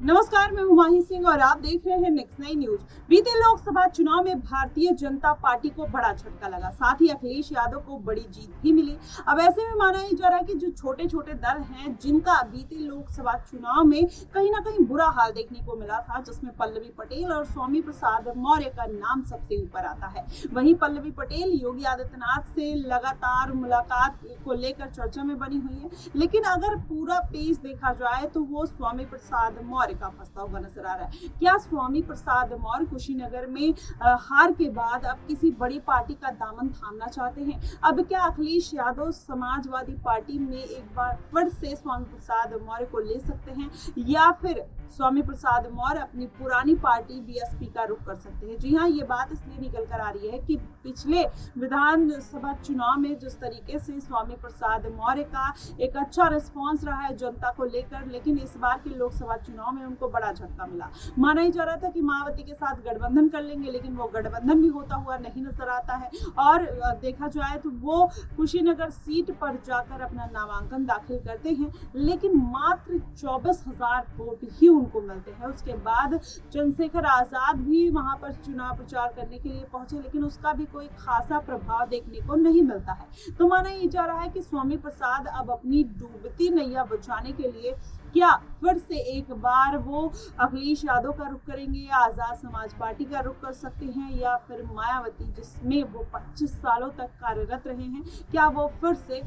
नमस्कार, मैं हूं माही सिंह और आप देख रहे हैं नेक्स्ट नई न्यूज। बीते लोकसभा चुनाव में भारतीय जनता पार्टी को बड़ा झटका लगा, साथ ही अखिलेश यादव को बड़ी जीत भी मिली। अब ऐसे में माना ही जा रहा है कि जो छोटे छोटे दल हैं, जिनका बीते लोकसभा चुनाव में कहीं ना कहीं बुरा हाल देखने को मिला था, जिसमें पल्लवी पटेल और स्वामी प्रसाद मौर्य का नाम सबसे ऊपर आता है। वहीं पल्लवी पटेल योगी आदित्यनाथ से लगातार मुलाकात को लेकर चर्चा में बनी हुई है, लेकिन अगर पूरा पेज देखा जाए तो वो स्वामी प्रसाद मौर्य का फंसता हुआ नजर आ रहा है। क्या स्वामी प्रसाद मौर्य कुशीनगर में हार के बाद अब किसी बड़ी पार्टी का दामन थामना चाहते हैं? अब क्या अखिलेश यादव समाजवादी पार्टी में एक बार फिर से स्वामी प्रसाद मौर्य को ले सकते हैं, या फिर स्वामी प्रसाद मौर्य अपनी पुरानी पार्टी बीएसपी का रुख कर सकते हैं? जी हाँ, ये बात इसलिए निकल कर आ रही है कि पिछले विधानसभा चुनाव में जिस तरीके से स्वामी प्रसाद मौर्य का एक अच्छा रिस्पॉन्स रहा है जनता को लेकर, लेकिन इस बार के लोकसभा चुनाव में उनको बड़ा झटका मिला। माना ही जा रहा था कि मायावती के साथ गठबंधन कर लेंगे, लेकिन वो गठबंधन भी होता हुआ नहीं नजर आता है। और देखा जाए तो वो कुशीनगर सीट पर जाकर अपना नामांकन दाखिल करते हैं, लेकिन मात्र 24,000 वोट ही उनको मिलते हैं। उसके बाद चंद्रशेखर आजाद भी वहां पर चुनाव प्रचार करने के लिए पहुंचे, लेकिन उसका भी कोई खासा प्रभाव देखने को नहीं मिलता है। तो माना ही जा रहा है कि स्वामी प्रसाद अब अपनी डूबती नैया बचाने के लिए क्या फिर से एक बार वो अखिलेश यादव का रुख करेंगे, या आजाद समाज पार्टी का रुख कर सकते हैं, या फिर मायावती जिसमें वो 25 सालों तक कार्यरत रहे हैं, क्या वो फिर से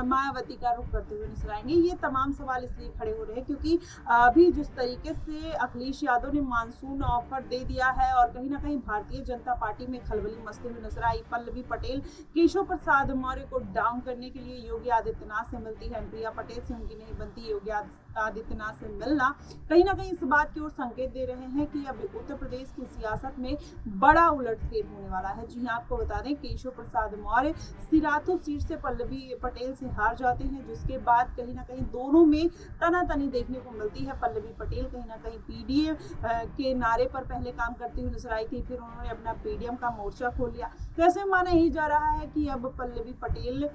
मायावती का रुख करते हुए नजर आएंगे? ये तमाम सवाल इसलिए खड़े हो रहे हैं क्योंकि अभी जिस तरीके से अखिलेश यादव ने मानसून ऑफर दे दिया है और कहीं ना कहीं भारतीय जनता पार्टी में खलबली मचते हुए नजर आई। पल्लवी पटेल केशव प्रसाद मौर्य को डाउन करने के लिए योगी आदित्यनाथ से मिलती है, प्रिया पटेल से उनकी नहीं बनती, योगी आदित्यनाथ से मिलना कहीं ना कहीं इस बात की ओर संकेत दे रहे हैं कि अब उत्तर प्रदेश की सियासत में बड़ा उलटफेर होने वाला है। जी हाँ, आपको बता दें, केशव प्रसाद मौर्य सिराथू सीट से पल्लवी पटेल से हार जाते हैं, जिसके बाद कहीं ना कहीं दोनों में तनातनी देखने को मिलती है। पल्लवी पटेल कहीं ना कहीं पीडीएम के नारे पर पहले काम करती हुई नजर आई थी, फिर उन्होंने अपना पीडीएम का मोर्चा खोल लिया। तो ऐसे माना ही जा रहा है कि अब पल्लवी पटेल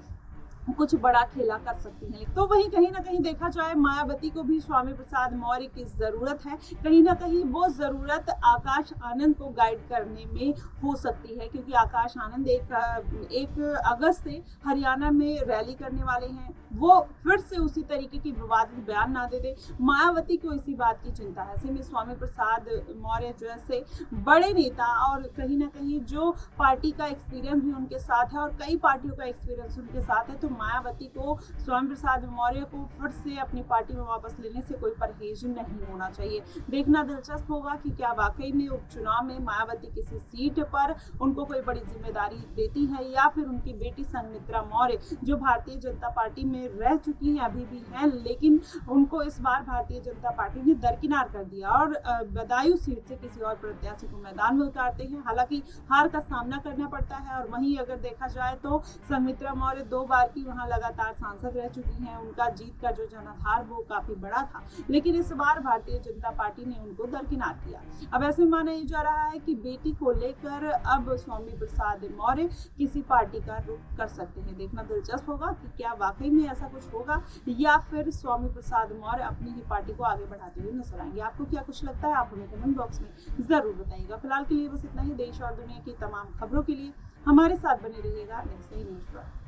कुछ बड़ा खेला कर सकती हैं। तो वहीं कहीं ना कहीं देखा जाए, मायावती को भी स्वामी प्रसाद मौर्य की जरूरत है। कहीं ना कहीं वो जरूरत आकाश आनंद को गाइड करने में हो सकती है, क्योंकि आकाश आनंद एक अगस्त से हरियाणा में रैली करने वाले हैं। वो फिर से उसी तरीके की विवादित बयान ना दे दे, मायावती को इसी बात की चिंता है। ऐसे में स्वामी प्रसाद मौर्य जैसे बड़े नेता और कहीं ना कहीं जो पार्टी का एक्सपीरियंस भी उनके साथ है और कई पार्टियों का एक्सपीरियंस उनके साथ है, तो मायावती को स्वामी प्रसाद मौर्य को फिर से अपनी पार्टी में वापस लेने से कोई परहेज नहीं होना चाहिए। देखना दिलचस्प होगा कि क्या वाकई में उपचुनाव में मायावती किसी सीट पर उनको कोई बड़ी जिम्मेदारी देती है, या फिर उनकी बेटी संघमित्रा मौर्य जो भारतीय जनता पार्टी में रह चुकी हैं, अभी भी हैं, लेकिन उनको इस बार भारतीय जनता पार्टी ने दरकिनार कर दिया और बदायूं सीट से किसी और प्रत्याशी को मैदान में उतारते हैं। हालांकि हार का सामना करना पड़ता है, और वहीं अगर देखा जाए तो संघमित्रा मौर्य 2 बार की वहां लगातार सांसद रह चुकी हैं। उनका जीत का जो जनाधार वो काफी बड़ा था, लेकिन इस बार भारतीय जनता पार्टी ने उनको दरकिनार किया। अब ऐसे माना ही जा रहा है कि बेटी को लेकर अब स्वामी प्रसाद मौर्य किसी पार्टी का रुख कर सकते हैं। देखना दिलचस्प होगा कि क्या वाकई में ऐसा कुछ होगा, या फिर स्वामी प्रसाद मौर्य अपनी ही पार्टी को आगे बढ़ाते हुए नजर आएंगे। आपको क्या कुछ लगता है, आप हमें कमेंट बॉक्स में जरूर बताइएगा। फिलहाल के लिए बस इतना ही। देश और दुनिया की तमाम खबरों के लिए हमारे साथ बने रहिएगा नेक्स्ट न्यूज पर।